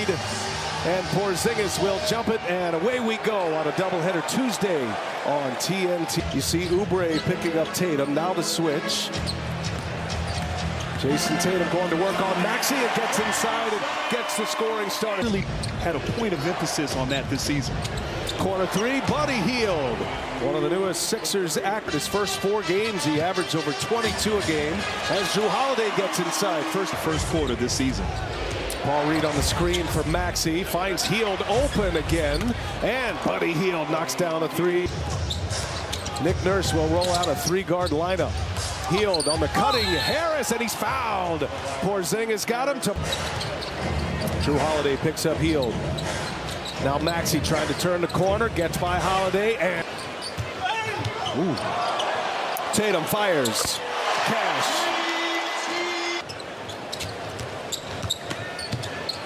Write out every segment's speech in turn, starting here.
lead. And Porzingis will jump it, and away we go on a doubleheader Tuesday on TNT. You see Oubre picking up Tatum. Now the switch. Jason Tatum going to work on Maxey. It gets inside and gets the scoring started. Really had a point of emphasis on that this season. Corner three, Buddy Hield. One of the newest Sixers active. His first 4 games, he averaged over 22 a game. As Drew Holiday gets inside. First quarter this season. Paul Reed on the screen for Maxey. Finds Hield open again. And Buddy Hield knocks down a 3. Nick Nurse will roll out a 3-guard lineup. Hield on the cutting. Harris, and he's fouled. Porzingis got him to. Drew Holiday picks up Hield. Now Maxey trying to turn the corner. Gets by Holiday. And Tatum fires. Cash.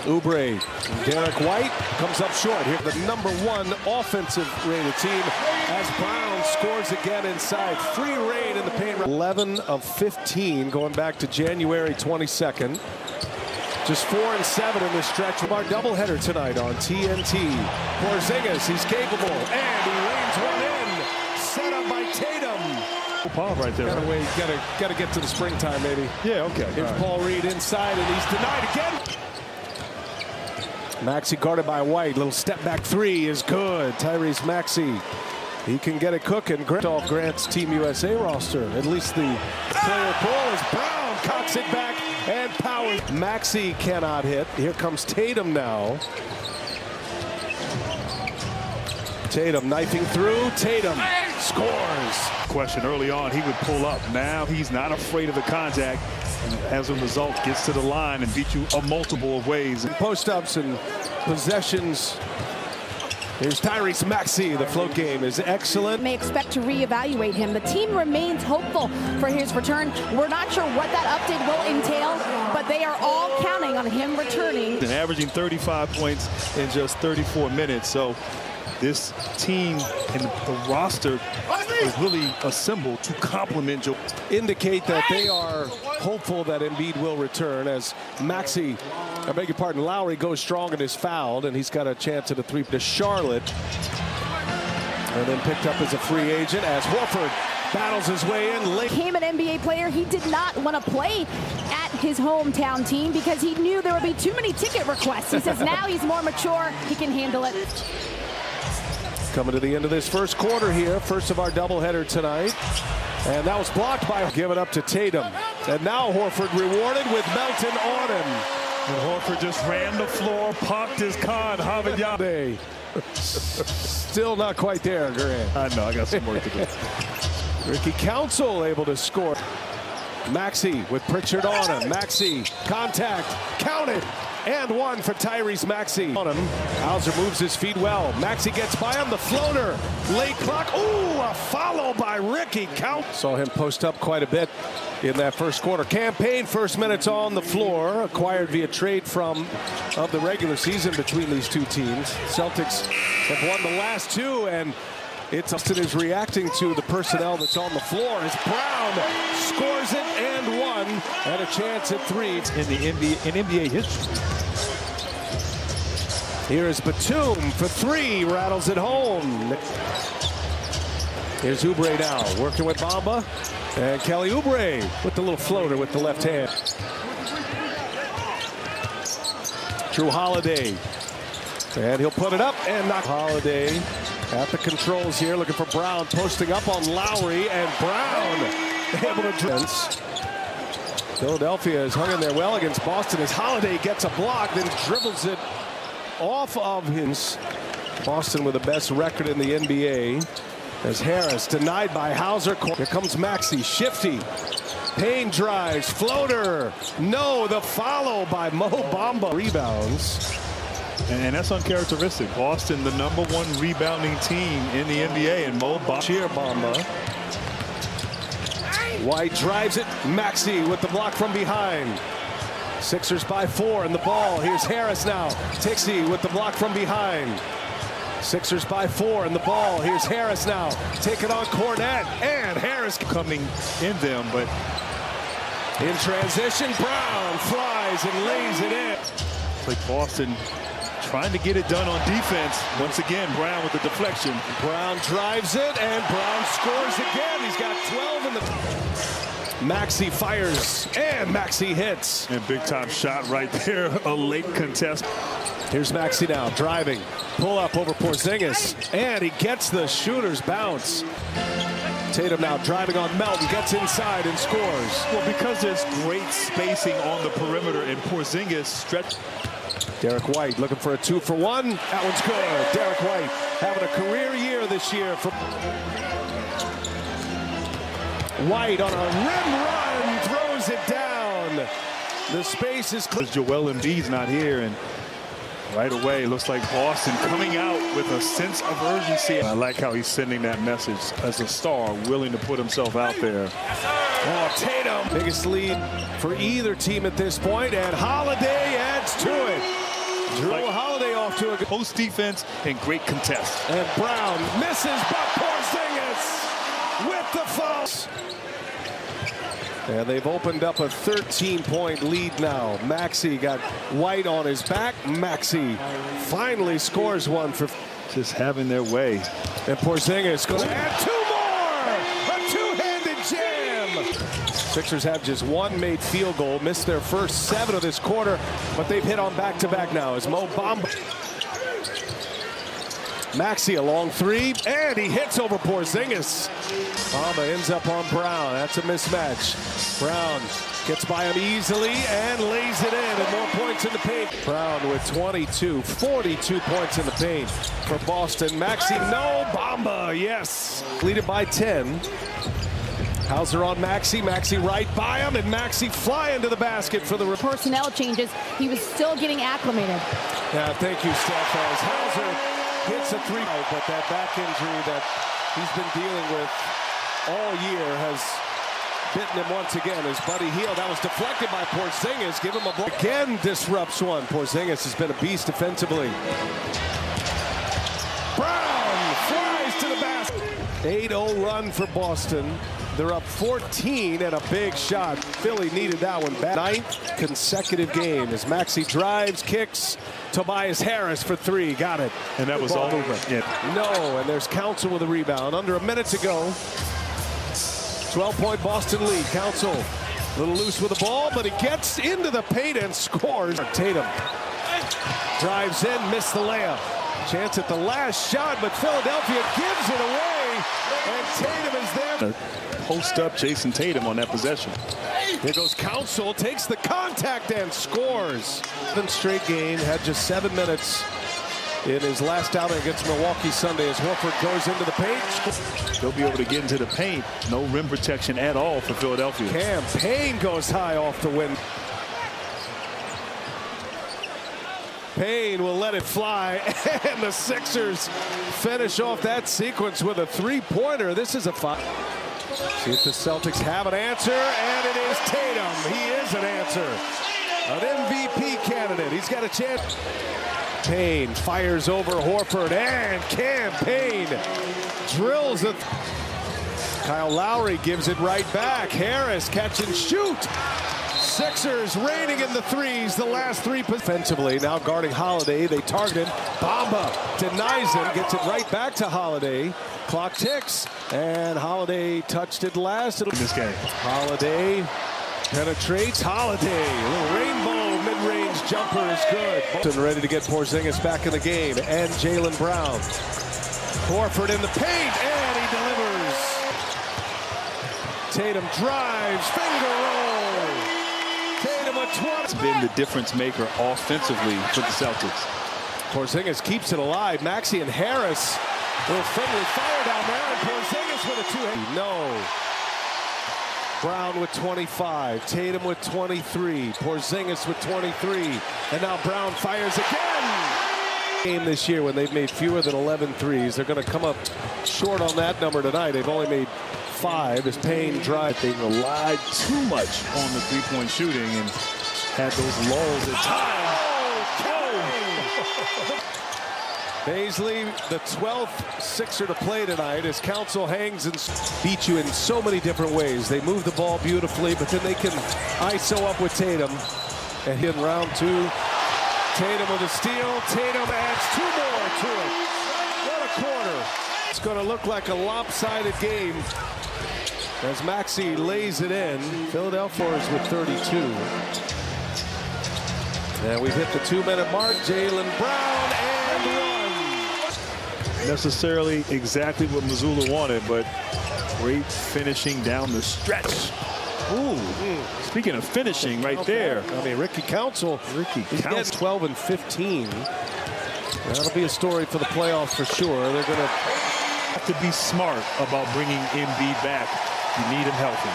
Oubre, Derek White comes up short. Here, the #1 offensive rated team as Brown scores again inside. Free reign in the paint. 11 of 15 going back to January 22nd. Just 4 and 7 in this stretch of our doubleheader tonight on TNT. Porzingis, he's capable, and he lays one in. Set up by Tatum. Paul right there. Gotta get to the springtime, maybe. Yeah, okay. Here's Paul Reed inside, and he's denied again. Maxey guarded by White. Little step back 3 is good. Tyrese Maxey. He can get it cooking. Off Grant's Team USA roster. At least the player pool is Brown. Cocks it back and powers. Maxey cannot hit. Here comes Tatum now. Tatum knifing through. Tatum scores. Question early on, he would pull up. Now he's not afraid of the contact. And as a result, gets to the line and beat you a multiple of ways. Post-ups and possessions. Here's Tyrese Maxey. The float game is excellent. May expect to reevaluate him. The team remains hopeful for his return. We're not sure what that update will entail, but they are all counting on him returning. And averaging 35 points in just 34 minutes. So this team and the roster is really assembled to complement Joe. Indicate that they are hopeful that Embiid will return as Maxey, I beg your pardon, Lowry goes strong and is fouled, and he's got a chance at a 3 to Charlotte. And then picked up as a free agent as Horford battles his way in late. Became an NBA player. He did not want to play at his hometown team because he knew there would be too many ticket requests. He says now he's more mature. He can handle it. Coming to the end of this first quarter here, first of our doubleheader tonight. And that was blocked by, give it up to Tatum. And now Horford rewarded with Melton on him. And Horford just ran the floor, popped his card. They still not quite there, Grant. I know, I got some work to do. Ricky Council able to score. Maxey with Pritchard on him. Maxey, contact, counted. And 1 for Tyrese Maxey. On him, Hauser moves his feet well. Maxey gets by him, the floater. Late clock, ooh, a follow by Ricky Council. Saw him post up quite a bit in that first quarter. Campaign first minutes on the floor, acquired via trade of the regular season between these two teams. Celtics have won the last 2, and Austin is reacting to the personnel that's on the floor as Brown scores it and 1, and a chance at 3 in NBA history. Here is Batum for 3, rattles it home. Here's Oubre now, working with Bamba, and Kelly Oubre with the little floater with the left hand. Drew Holiday, and he'll put it up and knock. Holiday at the controls here, looking for Brown, posting up on Lowry, and Brown able to advance. Philadelphia has hung in there well against Boston as Holiday gets a block, then dribbles it off of his. Boston with the best record in the NBA. As Harris denied by Hauser. Here comes Maxey, shifty. Payne drives, floater. No, the follow by Mo Bamba. Rebounds. And that's uncharacteristic. Boston, the #1 rebounding team in the NBA, and Mo Bamba. Cheer Bamba. White drives it. Maxey with the block from behind. Sixers by 4 in the ball. Here's Harris now. Tixie with the block from behind. Sixers by 4 in the ball. Here's Harris now. Taking on Cornette. And Harris coming in them, but in transition, Brown flies and lays it in. Like Boston trying to get it done on defense. Once again, Brown with the deflection. Brown drives it, and Brown scores again. He's got 12 in the... Maxey fires, and Maxey hits. And big-time shot right there, a late contest. Here's Maxey now, driving. Pull up over Porzingis, and he gets the shooter's bounce. Tatum now driving on Melton, gets inside and scores. Well, because there's great spacing on the perimeter, and Porzingis stretch. Derek White looking for a 2-for-1. That one's good. Derek White having a career year this year. White on a rim run, throws it down. The space is clear. Joel Embiid's not here, and right away, it looks like Boston coming out with a sense of urgency. I like how he's sending that message as a star, willing to put himself out there. Oh, Tatum. Biggest lead for either team at this point, and Holiday adds to it. Drew Holiday off to a good post defense and great contest. And Brown misses, but Porzingis with the fouls. And they've opened up a 13-point lead now. Maxey got White on his back. Maxey finally scores one for just having their way. And Porzingis goes and two more. A two-handed jam. Sixers have just one made field goal, missed their first 7 of this quarter, but they've hit on back-to-back now as Mo Bamba. Maxey a long 3, and he hits over Porzingis. Bamba ends up on Brown. That's a mismatch. Brown gets by him easily and lays it in, and more points in the paint. Brown with 22, 42 points in the paint for Boston. Maxey, no. Bamba, yes. Leaded by 10. Hauser on Maxey. Maxey right by him, and Maxey flying to the basket for the personnel changes. He was still getting acclimated. Yeah, thank you, Steph. As Hauser hits a 3, but that back injury that he's been dealing with all year has bitten him once again. His buddy Hield, that was deflected by Porzingis. Give him a block. Again disrupts one. Porzingis has been a beast defensively. Brown flies to the basket. 8-0 run for Boston. They're up 14 and a big shot. Philly needed that one back. 9th consecutive game as Maxey drives, kicks. Tobias Harris for 3, got it. And that was all over. Yeah. No, and there's Council with a rebound. Under a minute to go. 12-point Boston lead. Council a little loose with the ball, but he gets into the paint and scores. Tatum drives in, missed the layup. Chance at the last shot, but Philadelphia gives it away, and Tatum is there. Post up Jason Tatum on that possession. Here goes Council, takes the contact and scores. 7th straight game, had just 7 minutes in his last outing against Milwaukee Sunday as Horford goes into the paint. They'll be able to get into the paint. No rim protection at all for Philadelphia. Cam Payne goes high off the win. Payne will let it fly, and the Sixers finish off that sequence with a 3-pointer. This is a 5. See if the Celtics have an answer, and it is Tatum. He is an answer. An MVP candidate. He's got a chance. Payne fires over Horford, and Cam Payne drills it. Kyle Lowry gives it right back. Harris catch and shoot. Sixers raining in the threes, the last 3 defensively. Now guarding Holiday, they target him. Bamba denies him, gets it right back to Holiday. Clock ticks, and Holiday touched it last. In this game. Holiday penetrates. Holiday, a little rainbow mid-range jumper is good. Boston ready to get Porzingis back in the game, and Jaylen Brown. Horford in the paint, and he delivers. Tatum drives, finger roll. Tatum with 20. It's been the difference maker offensively for the Celtics. Porzingis keeps it alive. Maxey and Harris. A little friendly fire down there, and Porzingis with a 2-hand. No. Brown with 25. Tatum with 23. Porzingis with 23. And now Brown fires again. Game this year when they've made fewer than 11 threes. They're going to come up short on that number tonight. They've only made 5 as Payne drives. They relied too much on the three-point shooting and had those lulls at times. Baisley, the 12th Sixer to play tonight, as Council hangs and beat you in so many different ways. They move the ball beautifully, but then they can ISO up with Tatum. And in round 2, Tatum with a steal. Tatum adds 2 more to it. What a quarter. It's going to look like a lopsided game as Maxey lays it in. Philadelphia is with 32. And we've hit the 2-minute mark. Jaylen Brown and 1. Necessarily exactly what Missoula wanted, but great finishing down the stretch. Ooh, speaking of finishing right there. I mean, Ricky Council. He's getting 12 and 15. That'll be a story for the playoffs for sure. They're going to have to be smart about bringing Embiid back. You need him healthy.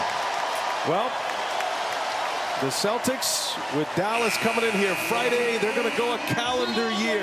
Well, the Celtics with Dallas coming in here Friday. They're going to go a calendar year.